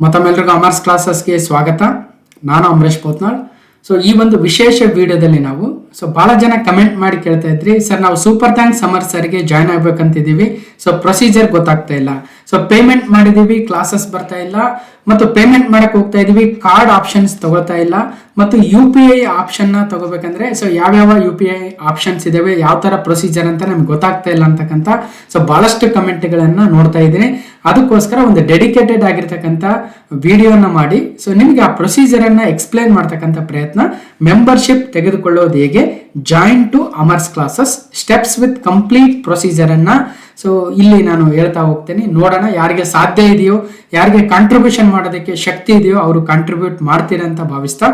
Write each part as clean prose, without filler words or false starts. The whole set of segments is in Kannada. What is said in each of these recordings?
ಮತ್ತೊಮ್ಮೆಲ್ಲರಿಗೂ ಅಮರ್ಸ್ ಕ್ಲಾಸಸ್ಗೆ ಸ್ವಾಗತ. ನಾನು ಅಮರೇಶ್ ಪೋತ್ನಾಳ್. ಸೊ ಈ ಒಂದು ವಿಶೇಷ ವಿಡಿಯೋದಲ್ಲಿ ನಾವು ಬಹಳ ಜನ ಕಮೆಂಟ್ ಮಾಡಿ ಕೇಳ್ತಾ ಇದ್ರಿ, ಸರ್ ನಾವು ಸೂಪರ್ ಥ್ಯಾಂಕ್ಸ್ ಅಮರ್ ಸರ್ಗೆ ಜಾಯ್ನ್ ಆಗ್ಬೇಕಂತಿದ್ದೀವಿ, ಸೊ ಪ್ರೊಸೀಜರ್ ಗೊತ್ತಾಗ್ತಾ ಇಲ್ಲ, ಸೊ ಪೇಮೆಂಟ್ ಮಾಡಿದೀವಿ ಕ್ಲಾಸಸ್ ಬರ್ತಾ ಇಲ್ಲ, ಮತ್ತು ಪೇಮೆಂಟ್ ಮಾಡಕ್ ಹೋಗ್ತಾ ಇದೀವಿ ಕಾರ್ಡ್ ಆಪ್ಷನ್ಸ್ ತಗೋತಾ ಇಲ್ಲ, ಮತ್ತು UPI ಆಪ್ಷನ್ ನ ತಗೋಬೇಕಂದ್ರೆ ಸೊ ಯಾವ್ಯಾವ UPI ಆಪ್ಷನ್ಸ್ ಇದಾವೆ, ಯಾವ ತರ ಪ್ರೊಸೀಜರ್ ಅಂತ ನಮ್ಗೆ ಗೊತ್ತಾಗ್ತಾ ಇಲ್ಲ ಅಂತಕ್ಕಂಥ ಸೊ ಬಹಳಷ್ಟು ಕಮೆಂಟ್ಗಳನ್ನ ನೋಡ್ತಾ ಇದ್ದೀನಿ. ಅದಕ್ಕೋಸ್ಕರ ಒಂದು ಡೆಡಿಕೇಟೆಡ್ ಆಗಿರ್ತಕ್ಕಂಥ ವಿಡಿಯೋನ ಮಾಡಿ ಸೊ ನಿಮಗೆ ಆ ಪ್ರೊಸೀಜರ್ ಅನ್ನ ಎಕ್ಸ್ಪ್ಲೈನ್ ಮಾಡ್ತಕ್ಕಂಥ ಪ್ರಯತ್ನ, ಮೆಂಬರ್ಶಿಪ್ ತೆಗೆದುಕೊಳ್ಳೋದು ಹೇಗೆ, join to Amars classes steps with complete procedure ಅನ್ನ ಸೊ ಇಲ್ಲಿ ನಾನು ಹೇಳ್ತಾ ಹೋಗ್ತೇನೆ. ನೋಡೋಣ ಯಾರಿಗೆ ಸಾಧ್ಯ ಇದೆಯೋ, ಯಾರಿಗೆ ಕಾಂಟ್ರಿಬ್ಯೂಷನ್ ಮಾಡೋದಕ್ಕೆ ಶಕ್ತಿ ಇದೆಯೋ ಅವರು ಕಾಂಟ್ರಿಬ್ಯೂಟ್ ಮಾಡ್ತೀರಂತ ಭಾವಿಸ್ತಾ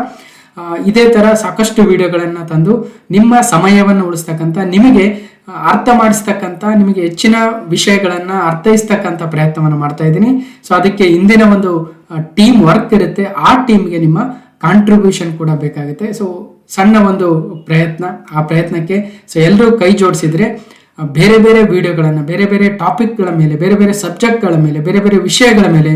ಇದೇ ತರ ಸಾಕಷ್ಟು ವಿಡಿಯೋಗಳನ್ನ ತಂದು ನಿಮ್ಮ ಸಮಯವನ್ನು ಉಳಿಸ್ತಕ್ಕಂಥ, ನಿಮಗೆ ಅರ್ಥ ಮಾಡಿಸ್ತಕ್ಕಂಥ, ನಿಮಗೆ ಹೆಚ್ಚಿನ ವಿಷಯಗಳನ್ನ ಅರ್ಥೈಸ್ತಕ್ಕಂಥ ಪ್ರಯತ್ನವನ್ನು ಮಾಡ್ತಾ ಇದ್ದೀನಿ. ಸೊ ಅದಕ್ಕೆ ಇಂದಿನ ಒಂದು ಟೀಮ್ ವರ್ಕ್ ಇರುತ್ತೆ, ಆ ಟೀಮ್ಗೆ ನಿಮ್ಮ ಕಾಂಟ್ರಿಬ್ಯೂಷನ್ ಕೂಡ ಬೇಕಾಗುತ್ತೆ. ಸೊ ಸಣ್ಣ ಒಂದು ಪ್ರಯತ್ನ, ಆ ಪ್ರಯತ್ನಕ್ಕೆ ಸೊ ಎಲ್ಲರೂ ಕೈ ಜೋಡಿಸಿದ್ರೆ ಬೇರೆ ಬೇರೆ ವಿಡಿಯೋಗಳನ್ನು, ಬೇರೆ ಬೇರೆ ಟಾಪಿಕ್ಗಳ ಮೇಲೆ, ಬೇರೆ ಬೇರೆ ಸಬ್ಜೆಕ್ಟ್ಗಳ ಮೇಲೆ, ಬೇರೆ ಬೇರೆ ವಿಷಯಗಳ ಮೇಲೆ,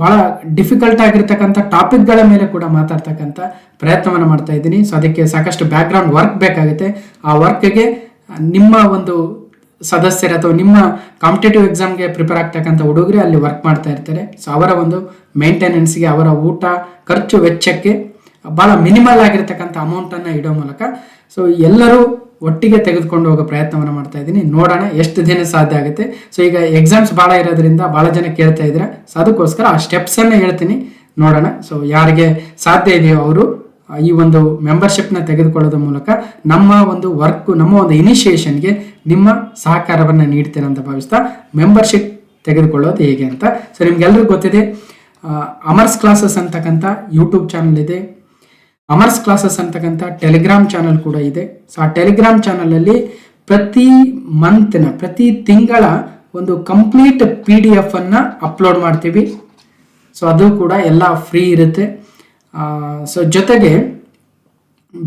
ಬಹಳ ಡಿಫಿಕಲ್ಟ್ ಆಗಿರ್ತಕ್ಕಂಥ ಟಾಪಿಕ್ಗಳ ಮೇಲೆ ಕೂಡ ಮಾತಾಡ್ತಕ್ಕಂಥ ಪ್ರಯತ್ನವನ್ನು ಮಾಡ್ತಾ ಇದ್ದೀನಿ. ಸೊ ಅದಕ್ಕೆ ಸಾಕಷ್ಟು ಬ್ಯಾಕ್ಗ್ರೌಂಡ್ ವರ್ಕ್ ಬೇಕಾಗುತ್ತೆ. ಆ ವರ್ಕ್ಗೆ ನಿಮ್ಮ ಒಂದು ಸದಸ್ಯರು ಅಥವಾ ನಿಮ್ಮ ಕಾಂಪಿಟೇಟಿವ್ ಎಕ್ಸಾಮ್ಗೆ ಪ್ರಿಪೇರ್ ಆಗ್ತಕ್ಕಂಥ ಹುಡುಗರೇ ಅಲ್ಲಿ ವರ್ಕ್ ಮಾಡ್ತಾ ಇರ್ತಾರೆ. ಸೊ ಅವರ ಒಂದು ಮೇಂಟೆನೆನ್ಸ್ಗೆ, ಅವರ ಊಟ ಖರ್ಚು ವೆಚ್ಚಕ್ಕೆ ಬಹಳ ಮಿನಿಮಲ್ ಆಗಿರ್ತಕ್ಕಂಥ ಅಮೌಂಟನ್ನು ಇಡೋ ಮೂಲಕ ಸೊ ಎಲ್ಲರೂ ಒಟ್ಟಿಗೆ ತೆಗೆದುಕೊಂಡು ಹೋಗೋ ಪ್ರಯತ್ನವನ್ನು ಮಾಡ್ತಾ ಇದ್ದೀನಿ. ನೋಡೋಣ ಎಷ್ಟು ದಿನ ಸಾಧ್ಯ ಆಗುತ್ತೆ. ಸೊ ಈಗ ಎಕ್ಸಾಮ್ಸ್ ಭಾಳ ಇರೋದ್ರಿಂದ ಭಾಳ ಜನ ಕೇಳ್ತಾ ಇದ್ರೆ, ಸೊ ಅದಕ್ಕೋಸ್ಕರ ಆ ಸ್ಟೆಪ್ಸನ್ನು ಹೇಳ್ತೀನಿ, ನೋಡೋಣ. ಸೊ ಯಾರಿಗೆ ಸಾಧ್ಯ ಇದೆಯೋ ಅವರು ಈ ಒಂದು ಮೆಂಬರ್ಶಿಪ್ನ ತೆಗೆದುಕೊಳ್ಳೋದ್ರ ಮೂಲಕ ನಮ್ಮ ಒಂದು ವರ್ಕ್, ನಮ್ಮ ಒಂದು ಇನಿಷಿಯೇಷನ್ಗೆ ನಿಮ್ಮ ಸಹಕಾರವನ್ನು ನೀಡ್ತೇನೆ ಅಂತ ಭಾವಿಸ್ತಾ, ಮೆಂಬರ್ಶಿಪ್ ತೆಗೆದುಕೊಳ್ಳೋದು ಹೇಗೆ ಅಂತ. ಸೊ ನಿಮ್ಗೆಲ್ರಿಗೂ ಗೊತ್ತಿದೆ, ಅಮರ್ಸ್ ಕ್ಲಾಸಸ್ ಅಂತಕ್ಕಂಥ ಯೂಟ್ಯೂಬ್ ಚಾನಲ್ ಇದೆ, ಅಮರ್ಸ್ ಕ್ಲಾಸಸ್ ಅಂತಕ್ಕಂಥ ಟೆಲಿಗ್ರಾಮ್ ಚಾನಲ್ ಕೂಡ ಇದೆ. ಸೊ ಆ ಟೆಲಿಗ್ರಾಮ್ ಚಾನಲಲ್ಲಿ ಪ್ರತಿ ತಿಂಗಳ ಒಂದು ಕಂಪ್ಲೀಟ್ PDF ಅನ್ನು ಅಪ್ಲೋಡ್ ಮಾಡ್ತೀವಿ. ಸೊ ಅದು ಕೂಡ ಎಲ್ಲ ಫ್ರೀ ಇರುತ್ತೆ. ಸೊ ಜೊತೆಗೆ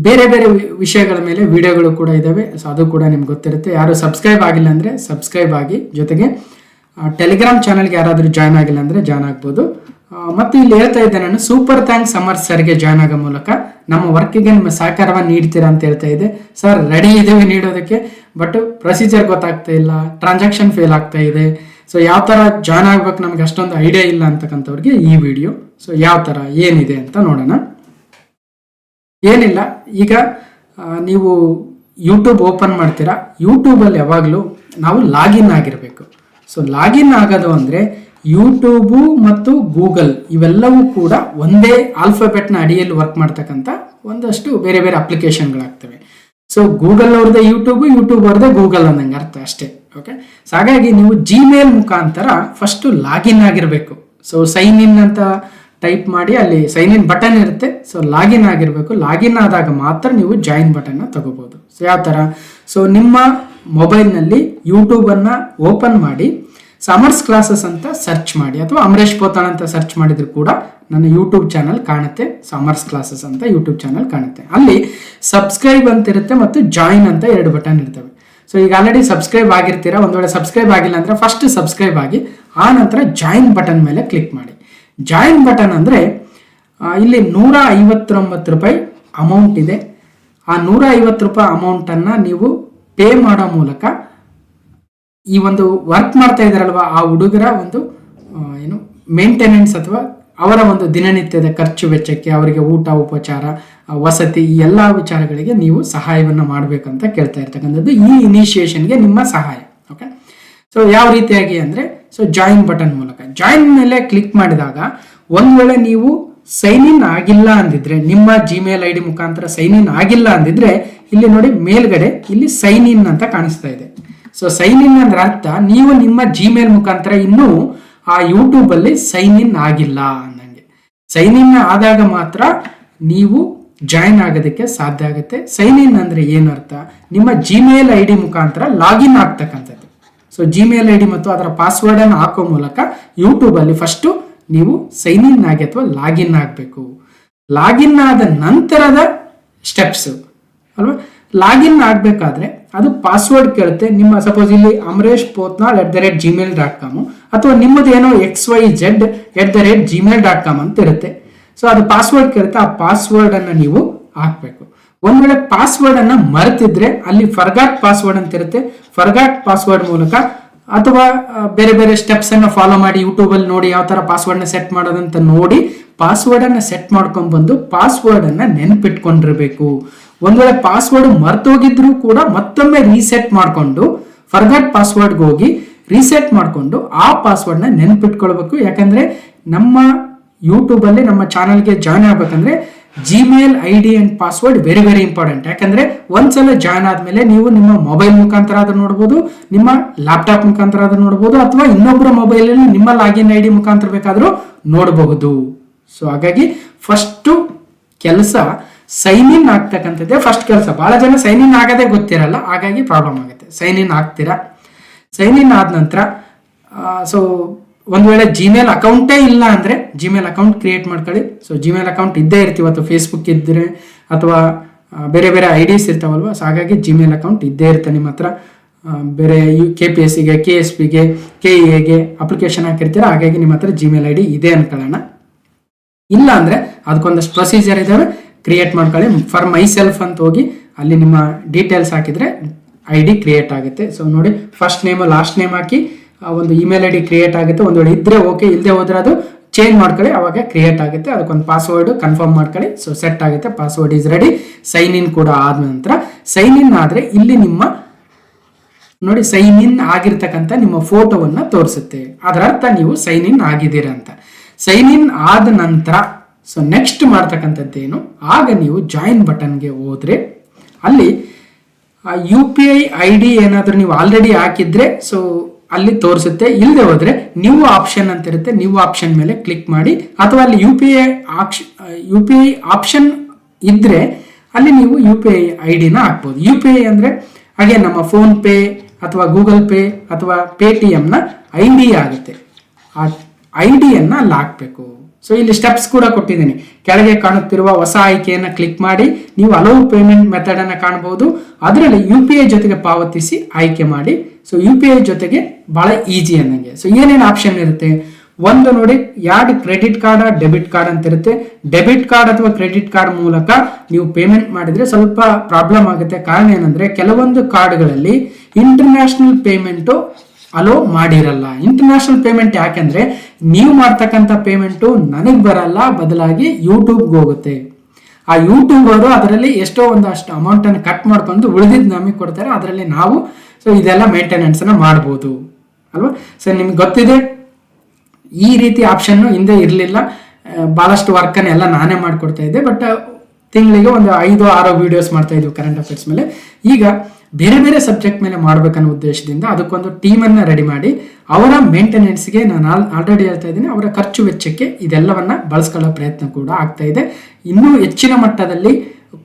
ಬೇರೆ ಬೇರೆ ವಿಷಯಗಳ ಮೇಲೆ ವಿಡಿಯೋಗಳು ಕೂಡ ಇದ್ದಾವೆ. ಸೊ ಅದು ಕೂಡ ನಿಮ್ಗೆ ಗೊತ್ತಿರುತ್ತೆ. ಯಾರು ಸಬ್ಸ್ಕ್ರೈಬ್ ಆಗಿಲ್ಲ ಅಂದರೆ ಸಬ್ಸ್ಕ್ರೈಬ್ ಆಗಿ, ಜೊತೆಗೆ ಟೆಲಿಗ್ರಾಮ್ ಚಾನಲ್ಗೆ ಯಾರಾದರೂ ಜಾಯ್ನ್ ಆಗಿಲ್ಲ ಅಂದರೆ ಜಾಯ್ನ್ ಆಗ್ಬೋದು. ಮತ್ತು ಇಲ್ಲಿ ಹೇಳ್ತಾ ಇದ್ದೆ ನಾನು, ಸೂಪರ್ ಥ್ಯಾಂಕ್ಸ್ ಅಮರ್ ಸರ್ಗೆ ಜಾಯ್ನ್ ಆಗೋ ಮೂಲಕ ನಮ್ಮ ವರ್ಕಿಗೆ ನಿಮ್ಮ ಸಹಕಾರವನ್ನು ನೀಡ್ತೀರಾ ಅಂತ ಹೇಳ್ತಾ ಇದ್ದೆ. ಸರ್ ರೆಡಿ ಇದ್ದೇವೆ ನೀಡೋದಕ್ಕೆ, ಬಟ್ ಪ್ರೊಸೀಜರ್ ಗೊತ್ತಾಗ್ತಾ ಇಲ್ಲ, ಟ್ರಾನ್ಸಾಕ್ಷನ್ ಫೇಲ್ ಆಗ್ತಾ ಇದೆ. ಸೊ ಯಾವ ಥರ ಜಾಯ್ನ್ ಆಗ್ಬೇಕು ನಮ್ಗೆ ಅಷ್ಟೊಂದು ಐಡಿಯಾ ಇಲ್ಲ ಅಂತಕ್ಕಂಥವ್ರಿಗೆ ಈ ವಿಡಿಯೋ. ಸೊ ಯಾವ ಥರ ಏನಿದೆ ಅಂತ ನೋಡೋಣ. ಏನಿಲ್ಲ, ಈಗ ನೀವು ಯೂಟ್ಯೂಬ್ ಓಪನ್ ಮಾಡ್ತೀರಾ. ಯೂಟ್ಯೂಬಲ್ಲಿ ಯಾವಾಗಲೂ ನಾವು ಲಾಗಿನ್ ಆಗಿರಬೇಕು. ಸೊ ಲಾಗಿನ್ ಆಗೋದು ಅಂದರೆ ಯೂಟ್ಯೂಬು ಮತ್ತು ಗೂಗಲ್ ಇವೆಲ್ಲವೂ ಕೂಡ ಒಂದೇ ಆಲ್ಫಾಬೆಟ್ನ ಅಡಿಯಲ್ಲಿ ವರ್ಕ್ ಮಾಡ್ತಕ್ಕಂಥ ಒಂದಷ್ಟು ಬೇರೆ ಬೇರೆ ಅಪ್ಲಿಕೇಶನ್ಗಳಾಗ್ತವೆ. ಸೊ ಗೂಗಲ್ ಅವ್ರದ್ದೇ ಯೂಟ್ಯೂಬ್, ಯೂಟ್ಯೂಬ್ ಅವ್ರದ್ದೇ ಗೂಗಲ್ ಅನ್ನಂಗೆ ಅರ್ಥ ಅಷ್ಟೇ. ಓಕೆ, ಸೊ ಹಾಗಾಗಿ ನೀವು Gmail ಮುಖಾಂತರ ಫಸ್ಟು ಲಾಗಿನ್ ಆಗಿರಬೇಕು. ಸೊ ಸೈನ್ ಇನ್ ಅಂತ ಟೈಪ್ ಮಾಡಿ, ಅಲ್ಲಿ ಸೈನ್ ಇನ್ ಬಟನ್ ಇರುತ್ತೆ. ಸೊ ಲಾಗಿನ್ ಆಗಿರಬೇಕು. ಲಾಗಿನ್ ಆದಾಗ ಮಾತ್ರ ನೀವು ಜಾಯಿನ್ ಬಟನ್ನ ತಗೋಬಹುದು. ಸೊ ಯಾವ ಥರ, ಸೊ ನಿಮ್ಮ ಮೊಬೈಲ್ನಲ್ಲಿ ಯೂಟ್ಯೂಬನ್ನು ಓಪನ್ ಮಾಡಿ ಅಮರ್ಸ್ ಕ್ಲಾಸಸ್ ಅಂತ ಸರ್ಚ್ ಮಾಡಿ, ಅಥವಾ ಅಮರೇಶ್ ಪೋತಾಳ್ ಅಂತ ಸರ್ಚ್ ಮಾಡಿದ್ರು ಕೂಡ ನನ್ನ ಯೂಟ್ಯೂಬ್ ಚಾನಲ್ ಕಾಣುತ್ತೆ. ಸೊ ಅಮರ್ಸ್ ಕ್ಲಾಸಸ್ ಅಂತ ಯೂಟ್ಯೂಬ್ ಚಾನಲ್ ಕಾಣುತ್ತೆ. ಅಲ್ಲಿ ಸಬ್ಸ್ಕ್ರೈಬ್ ಅಂತ ಇರುತ್ತೆ ಮತ್ತು ಜಾಯಿನ್ ಅಂತ 2 ಬಟನ್ ಇರ್ತವೆ. ಸೊ ಈಗ ಆಲ್ರೆಡಿ ಸಬ್ಸ್ಕ್ರೈಬ್ ಆಗಿರ್ತೀರಾ. ಒಂದು ವೇಳೆ ಸಬ್ಸ್ಕ್ರೈಬ್ ಆಗಿಲ್ಲ ಅಂದರೆ ಫಸ್ಟ್ ಸಬ್ಸ್ಕ್ರೈಬ್ ಆಗಿ, ಆ ನಂತರ ಜಾಯಿನ್ ಬಟನ್ ಮೇಲೆ ಕ್ಲಿಕ್ ಮಾಡಿ. ಜಾಯಿನ್ ಬಟನ್ ಅಂದರೆ ಇಲ್ಲಿ 159 ರೂಪಾಯಿ ಅಮೌಂಟ್ ಇದೆ. ಆ 150 ರೂಪಾಯಿ ಅಮೌಂಟನ್ನು ನೀವು ಪೇ ಮಾಡೋ ಮೂಲಕ ಈ ಒಂದು ವರ್ಕ್ ಮಾಡ್ತಾ ಇದ್ದಾರಲ್ವಾ ಆ ಹುಡುಗರ ಒಂದು ಮೇಂಟೆನೆನ್ಸ್ ಅಥವಾ ಅವರ ಒಂದು ದಿನನಿತ್ಯದ ಖರ್ಚು ವೆಚ್ಚಕ್ಕೆ, ಅವರಿಗೆ ಊಟ, ಉಪಚಾರ, ವಸತಿ, ಈ ಎಲ್ಲ ವಿಚಾರಗಳಿಗೆ ನೀವು ಸಹಾಯವನ್ನು ಮಾಡಬೇಕಂತ ಕೇಳ್ತಾ ಇರ್ತಕ್ಕಂಥದ್ದು ಈ ಇನಿಷಿಯೇಷನ್ಗೆ ನಿಮ್ಮ ಸಹಾಯ. ಓಕೆ, ಸೊ ಯಾವ ರೀತಿಯಾಗಿ ಅಂದರೆ, ಸೊ ಜಾಯಿನ್ ಬಟನ್ ಮೂಲಕ ಜಾಯಿನ್ ಮೇಲೆ ಕ್ಲಿಕ್ ಮಾಡಿದಾಗ, ಒಂದು ವೇಳೆ ನೀವು ಸೈನ್ ಇನ್ ಆಗಿಲ್ಲ ಅಂದಿದ್ರೆ, ನಿಮ್ಮ Gmail ID ಮುಖಾಂತರ ಸೈನ್ ಇನ್ ಆಗಿಲ್ಲ ಅಂದಿದ್ರೆ, ಇಲ್ಲಿ ನೋಡಿ ಮೇಲ್ಗಡೆ ಇಲ್ಲಿ ಸೈನ್ ಇನ್ ಅಂತ ಕಾಣಿಸ್ತಾ ಇದೆ. ಸೊ ಸೈನ್ ಇನ್ ಅಂದ್ರೆ ಅರ್ಥ ನೀವು ನಿಮ್ಮ Gmail ಮುಖಾಂತರ ಇನ್ನೂ ಆ ಯೂಟ್ಯೂಬ್ ಅಲ್ಲಿ ಸೈನ್ ಇನ್ ಆಗಿಲ್ಲ ಅನ್ನಂಗೆ. ಸೈನ್ ಇನ್ ಆದಾಗ ಮಾತ್ರ ನೀವು ಜಾಯಿನ್ ಆಗೋದಕ್ಕೆ ಸಾಧ್ಯ ಆಗುತ್ತೆ. ಸೈನ್ ಇನ್ ಅಂದ್ರೆ ಏನು ಅರ್ಥ, ನಿಮ್ಮ Gmail ID ಮುಖಾಂತರ ಲಾಗಿನ್ ಆಗ್ತಕ್ಕಂಥದ್ದು. ಸೊ Gmail ID ಮತ್ತು ಅದರ ಪಾಸ್ವರ್ಡ್ ಅನ್ನು ಹಾಕೋ ಮೂಲಕ ಯೂಟ್ಯೂಬ್ ಅಲ್ಲಿ ಫಸ್ಟ್ ನೀವು ಸೈನ್ ಇನ್ ಆಗಿ ಅಥವಾ ಲಾಗಿನ್ ಆಗಬೇಕು. ಲಾಗಿನ್ ಆದ ನಂತರದ ಸ್ಟೆಪ್ಸ್ ಅಲ್ವಾ, ಲಾಗಿನ್ ಆಗಬೇಕಾದ್ರೆ ಅದು ಪಾಸ್ವರ್ಡ್ ಕೇಳುತ್ತೆ. ನಿಮ್ಮ ಸಪೋಸ್ ಇಲ್ಲಿ ಅಮರೇಶ್ ಪೋತ್ನಾಳ್ @gmail.com ಅಥವಾ ನಿಮ್ಮದೇನೋ XYZ@gmail.com ಅಂತ ಇರುತ್ತೆ. ಸೊ ಅದು ಪಾಸ್ವರ್ಡ್ ಕೇಳುತ್ತೆ. ಆ ಪಾಸ್ವರ್ಡ್ ಅನ್ನ ನೀವು ಹಾಕ್ಬೇಕು. ಒಂದ್ ವೇಳೆ ಪಾಸ್ವರ್ಡ್ ಅನ್ನ ಮರೆತಿದ್ರೆ ಅಲ್ಲಿ ಫರ್ಗಾಟ್ ಪಾಸ್ವರ್ಡ್ ಅಂತ ಇರುತ್ತೆ. ಫರ್ಗಾಟ್ ಪಾಸ್ವರ್ಡ್ ಮೂಲಕ ಅಥವಾ ಬೇರೆ ಬೇರೆ ಸ್ಟೆಪ್ಸ್ ಅನ್ನ ಫಾಲೋ ಮಾಡಿ ಯೂಟ್ಯೂಬ್ ಅಲ್ಲಿ ನೋಡಿ ಯಾವ ತರ ಪಾಸ್ವರ್ಡ್ ನ ಸೆಟ್ ಮಾಡೋದಂತ ನೋಡಿ ಪಾಸ್ವರ್ಡ್ ಅನ್ನ ಸೆಟ್ ಮಾಡ್ಕೊಂಡ್ ಬಂದು ಪಾಸ್ವರ್ಡ್ ಅನ್ನ ನೆನ್ಪಿಟ್ಕೊಂಡಿರ್ಬೇಕು. ಒಂದ್ ವೇಳೆ ಪಾಸ್ವರ್ಡ್ ಮರ್ತೋಗಿದ್ರು ಕೂಡ ಮತ್ತೊಮ್ಮೆ ರೀಸೆಟ್ ಮಾಡ್ಕೊಂಡು ಫರ್ಗಾಟ್ ಪಾಸ್ವರ್ಡ್ಗೆ ಹೋಗಿ ರೀಸೆಟ್ ಮಾಡ್ಕೊಂಡು ಆ ಪಾಸ್ವರ್ಡ್ ನ ನೆನ್ಪಿಟ್ಕೊಳ್ಬೇಕು. ಯಾಕಂದ್ರೆ ನಮ್ಮ ಯೂಟ್ಯೂಬ್ ಅಲ್ಲಿ ನಮ್ಮ ಚಾನಲ್ಗೆ ಜಾಯ್ನ್ ಆಗ್ಬೇಕಂದ್ರೆ Gmail ID and password very very important. ಯಾಕಂದ್ರೆ ಒಂದ್ಸಲ ಜಾಯ್ನ್ ಆದ್ಮೇಲೆ ನೀವು ನಿಮ್ಮ ಮೊಬೈಲ್ ಮುಖಾಂತರ ಆದ್ರೂ ನೋಡಬಹುದು, ನಿಮ್ಮ ಲ್ಯಾಪ್ಟಾಪ್ ಮುಖಾಂತರ ಆದ್ರೂ ನೋಡಬಹುದು, ಅಥವಾ ಇನ್ನೊಬ್ಬರ ಮೊಬೈಲ್ ಅಲ್ಲಿ ನಿಮ್ಮ ಲಾಗಿನ್ ID ಮುಖಾಂತರ ಬೇಕಾದ್ರೂ ನೋಡಬಹುದು. ಸೊ ಹಾಗಾಗಿ ಫಸ್ಟ್ ಕೆಲಸ ಸೈನ್ ಇನ್ ಆಗ್ತಕ್ಕಂಥದ್ದೇ ಫಸ್ಟ್ ಕೆಲಸ. ಬಹಳ ಜನ ಸೈನ್ ಇನ್ ಆಗೋದೇ ಗೊತ್ತಿರಲ್ಲ, ಹಾಗಾಗಿ ಪ್ರಾಬ್ಲಮ್ ಆಗುತ್ತೆ. ಸೈನ್ ಇನ್ ಆಗ್ತೀರಾ. ಸೈನ್ ಇನ್ ಆದ ನಂತರ ಸೊ ಒಂದ್ ವೇಳೆ ಜಿಮೇಲ್ ಅಕೌಂಟೇ ಇಲ್ಲ ಅಂದ್ರೆ ಜಿಮೇಲ್ ಅಕೌಂಟ್ ಕ್ರಿಯೇಟ್ ಮಾಡ್ಕೊಳ್ಳಿ. ಸೊ ಜಿಮೇಲ್ ಅಕೌಂಟ್ ಇದ್ದೇ ಇರ್ತೀವಿ, ಅಥವಾ ಫೇಸ್ಬುಕ್ ಇದ್ರೆ ಅಥವಾ ಬೇರೆ ಬೇರೆ IDs ಇರ್ತಾವಲ್ವ. ಸೊ ಹಾಗಾಗಿ ಜಿಮೇಲ್ ಅಕೌಂಟ್ ಇದ್ದೇ ಇರುತ್ತೆ ನಿಮ್ಮ ಹತ್ರ. ಬೇರೆ KPSCಗೆ KSPಗೆ KEAಗೆ ಅಪ್ಲಿಕೇಶನ್ ಹಾಕಿರ್ತೀರ, ಹಾಗಾಗಿ ನಿಮ್ಮ ಹತ್ರ ಜಿಮೇಲ್ ID ಇದೆ ಅನ್ಕೊಳ್ಳೋಣ. ಇಲ್ಲ ಅಂದ್ರೆ ಅದಕ್ಕೊಂದಷ್ಟು ಪ್ರೊಸೀಜರ್ ಇದಾವೆ, ಕ್ರಿಯೇಟ್ ಮಾಡ್ಕೊಳ್ಳಿ. ಫಾರ್ ಮೈ ಸೆಲ್ಫ್ ಅಂತ ಹೋಗಿ ಅಲ್ಲಿ ನಿಮ್ಮ ಡೀಟೇಲ್ಸ್ ಹಾಕಿದ್ರೆ ID ಕ್ರಿಯೇಟ್ ಆಗುತ್ತೆ. ಸೊ ನೋಡಿ, ಫಸ್ಟ್ ನೇಮ್ ಲಾಸ್ಟ್ ನೇಮ್ ಹಾಕಿ ಒಂದು ಇಮೇಲ್ ID ಕ್ರಿಯೇಟ್ ಆಗುತ್ತೆ. ಒಂದು ವೇಳೆ ಇದ್ರೆ ಓಕೆ, ಇಲ್ಲದೆ ಹೋದ್ರೆ ಅದು ಚೇಂಜ್ ಮಾಡ್ಕೊಳ್ಳಿ, ಅವಾಗ ಕ್ರಿಯೇಟ್ ಆಗುತ್ತೆ. ಅದಕ್ಕೊಂದು ಪಾಸ್ವರ್ಡ್ ಕನ್ಫರ್ಮ್ ಮಾಡ್ಕೊಳ್ಳಿ. ಸೊ ಸೆಟ್ ಆಗುತ್ತೆ, password is ready. Sign in ಕೂಡ ಆದ ನಂತರ ಸೈನ್ ಇನ್ ಆದ್ರೆ ಇಲ್ಲಿ ನಿಮ್ಮ ನೋಡಿ ಸೈನ್ ಇನ್ ಆಗಿರ್ತಕ್ಕಂಥ ನಿಮ್ಮ ಫೋಟೋವನ್ನ ತೋರಿಸುತ್ತೆ. ಅದರ ಅರ್ಥ ನೀವು ಸೈನ್ ಇನ್ ಆಗಿದ್ದೀರಾ ಅಂತ. ಸೈನ್ ಇನ್ ಆದ ನಂತರ ಸೊ ನೆಕ್ಸ್ಟ್ ಮಾಡ್ತಕ್ಕಂಥದ್ದೇನು, ಆಗ ನೀವು ಜಾಯಿನ್ ಬಟನ್ಗೆ ಹೋದ್ರೆ ಅಲ್ಲಿ UPI ID ಏನಾದರೂ ನೀವು ಆಲ್ರೆಡಿ ಹಾಕಿದ್ರೆ ಸೊ ಅಲ್ಲಿ ತೋರಿಸುತ್ತೆ. ಇಲ್ಲದೆ ಹೋದ್ರೆ ನ್ಯೂ ಆಪ್ಷನ್ ಅಂತ ಇರುತ್ತೆ, ನ್ಯೂ ಆಪ್ಷನ್ ಮೇಲೆ ಕ್ಲಿಕ್ ಮಾಡಿ. ಅಥವಾ ಅಲ್ಲಿ UPI ಆಪ್ಷನ್ ಇದ್ರೆ ಅಲ್ಲಿ ನೀವು UPI ID-ನ ಹಾಕ್ಬೋದು. UPI ಅಂದ್ರೆ ಹಾಗೆ ನಮ್ಮ ಫೋನ್ ಪೇ ಅಥವಾ ಗೂಗಲ್ ಪೇ ಅಥವಾ ಪೇಟಿಎಂನ ID ಆಗುತ್ತೆ. ಆ ID-ಯನ್ನು ಅಲ್ಲಿ ಹಾಕ್ಬೇಕು. ಸೊ ಇಲ್ಲಿ ಸ್ಟೆಪ್ಸ್ ಕೂಡ ಕೊಟ್ಟಿದ್ದೀನಿ. ಕೆಳಗೆ ಕಾಣುತ್ತಿರುವ ಹೊಸ ಆಯ್ಕೆಯನ್ನು ಕ್ಲಿಕ್ ಮಾಡಿ ನೀವು ಹಲವು ಪೇಮೆಂಟ್ ಮೆಥಡ್ ಅನ್ನ ಕಾಣಬಹುದು. ಅದರಲ್ಲಿ UPI ಜೊತೆಗೆ ಪಾವತಿಸಿ ಆಯ್ಕೆ ಮಾಡಿ. ಸೊ UPI ಜೊತೆಗೆ ಬಹಳ ಈಜಿ ಅನ್ನಂಗೆ. ಸೊ ಏನೇನು ಆಪ್ಷನ್ ಇರುತ್ತೆ, ಒಂದು ನೋಡಿ, yard credit card debit card ಅಂತ ಇರುತ್ತೆ. ಡೆಬಿಟ್ ಕಾರ್ಡ್ ಅಥವಾ ಕ್ರೆಡಿಟ್ ಕಾರ್ಡ್ ಮೂಲಕ ನೀವು ಪೇಮೆಂಟ್ ಮಾಡಿದ್ರೆ ಸ್ವಲ್ಪ ಪ್ರಾಬ್ಲಮ್ ಆಗುತ್ತೆ. ಕಾರಣ ಏನಂದ್ರೆ ಕೆಲವೊಂದು ಕಾರ್ಡ್ಗಳಲ್ಲಿ ಇಂಟರ್ನ್ಯಾಷನಲ್ ಪೇಮೆಂಟು ಅಲೋ ಮಾಡಿರಲ್ಲ. ಇಂಟರ್ನ್ಯಾಷನಲ್ ಪೇಮೆಂಟ್ ಯಾಕೆಂದ್ರೆ ನೀವು ಮಾಡ್ತಕ್ಕಂಥ ಪೇಮೆಂಟು ನನಗೆ ಬರಲ್ಲ, ಬದಲಾಗಿ ಯೂಟ್ಯೂಬ್ಗೆ ಹೋಗುತ್ತೆ. ಆ ಯೂಟ್ಯೂಬ್ ಅವರು ಅದರಲ್ಲಿ ಎಷ್ಟೋ ಒಂದಷ್ಟು ಅಮೌಂಟ್ ಅನ್ನು ಕಟ್ ಮಾಡ್ಕೊಂಡು ಉಳಿದಿದ್ದು ನಮಗೆ ಕೊಡ್ತಾರೆ. ಅದರಲ್ಲಿ ನಾವು ಸೊ ಇದೆಲ್ಲ ಮೇಂಟೆನೆನ್ಸ್ ಅನ್ನ ಮಾಡ್ಬೋದು ಅಲ್ವಾ. ಸೊ ನಿಮ್ಗೆ ಗೊತ್ತಿದೆ ಈ ರೀತಿ ಆಪ್ಷನ್ ಹಿಂದೆ ಇರಲಿಲ್ಲ. ಬಹಳಷ್ಟು ವರ್ಕನ್ನು ಎಲ್ಲ ನಾನೇ ಮಾಡ್ಕೊಡ್ತಾ ಇದ್ದೆ. ಬಟ್ ತಿಂಗಳಿಗೆ ಒಂದು 5-6 ವಿಡಿಯೋಸ್ ಮಾಡ್ತಾ ಇದ್ವಿ ಕರೆಂಟ್ ಅಫೇರ್ಸ್ ಮೇಲೆ. ಈಗ ಬೇರೆ ಬೇರೆ ಸಬ್ಜೆಕ್ಟ್ ಮೇಲೆ ಮಾಡ್ಬೇಕನ್ನೋ ಉದ್ದೇಶದಿಂದ ಅದಕ್ಕೊಂದು ಟೀಮನ್ನು ರೆಡಿ ಮಾಡಿ ಅವರ ಮೇಂಟೆನೆನ್ಸ್ಗೆ ನಾನು ಆಲ್ರೆಡಿ ಹೇಳ್ತಾ ಇದ್ದೀನಿ, ಅವರ ಖರ್ಚು ವೆಚ್ಚಕ್ಕೆ ಇದೆಲ್ಲವನ್ನ ಬಳಸ್ಕೊಳ್ಳೋ ಪ್ರಯತ್ನ ಕೂಡ ಆಗ್ತಾ ಇದೆ. ಇನ್ನೂ ಹೆಚ್ಚಿನ ಮಟ್ಟದಲ್ಲಿ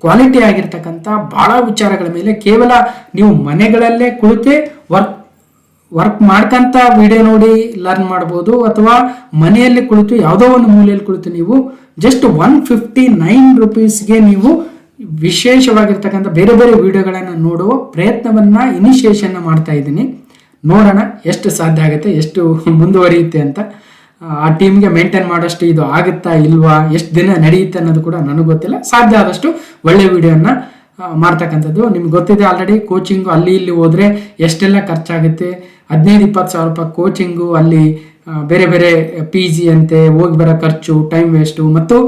ಕ್ವಾಲಿಟಿ ಆಗಿರ್ತಕ್ಕಂಥ ಬಹಳ ವಿಚಾರಗಳ ಮೇಲೆ ಕೇವಲ ನೀವು ಮನೆಗಳಲ್ಲೇ ಕುಳಿತೇ ವರ್ಕ್ ಮಾಡ್ಕಂತ ವಿಡಿಯೋ ನೋಡಿ ಲರ್ನ್ ಮಾಡ್ಬೋದು, ಅಥವಾ ಮನೆಯಲ್ಲಿ ಕುಳಿತು ಯಾವುದೋ ಒಂದು ಮೂಲೆಯಲ್ಲಿ ಕುಳಿತು ನೀವು ಜಸ್ಟ್ 159 ರೂಪೀಸ್ಗೆ ನೀವು ವಿಶೇಷವಾಗಿರ್ತಕ್ಕಂಥ ಬೇರೆ ಬೇರೆ ವಿಡಿಯೋಗಳನ್ನು ನೋಡುವ ಪ್ರಯತ್ನವನ್ನ ಇನಿಷಿಯೇಷನ್ ಮಾಡ್ತಾ ಇದ್ದೀನಿ. ನೋಡೋಣ ಎಷ್ಟು ಸಾಧ್ಯ ಆಗುತ್ತೆ, ಎಷ್ಟು ಮುಂದುವರಿಯುತ್ತೆ ಅಂತ. ಆ ಟೀಮ್ಗೆ ಮೇಂಟೈನ್ ಮಾಡೋಷ್ಟು ಇದು ಆಗುತ್ತಾ ಇಲ್ವಾ, ಎಷ್ಟು ದಿನ ನಡೆಯುತ್ತೆ ಅನ್ನೋದು ಕೂಡ ನನಗೆ ಗೊತ್ತಿಲ್ಲ. ಸಾಧ್ಯ ಆದಷ್ಟು ಒಳ್ಳೆ ವಿಡಿಯೋನ ಮಾಡ್ತಕ್ಕಂಥದ್ದು. ನಿಮ್ಗೆ ಗೊತ್ತಿದೆ ಆಲ್ರೆಡಿ. ಕೋಚಿಂಗು ಅಲ್ಲಿ ಇಲ್ಲಿ ಹೋದ್ರೆ ಎಷ್ಟೆಲ್ಲ ಖರ್ಚಾಗುತ್ತೆ. 15-20 ಸಾವಿರ ರೂಪಾಯಿ ಕೋಚಿಂಗು, ಅಲ್ಲಿ ಬೇರೆ ಬೇರೆ PG ಅಂತೆ, ಹೋಗಿ ಬರೋ ಖರ್ಚು, ಟೈಮ್ ವೇಸ್ಟು, ಮತ್ತು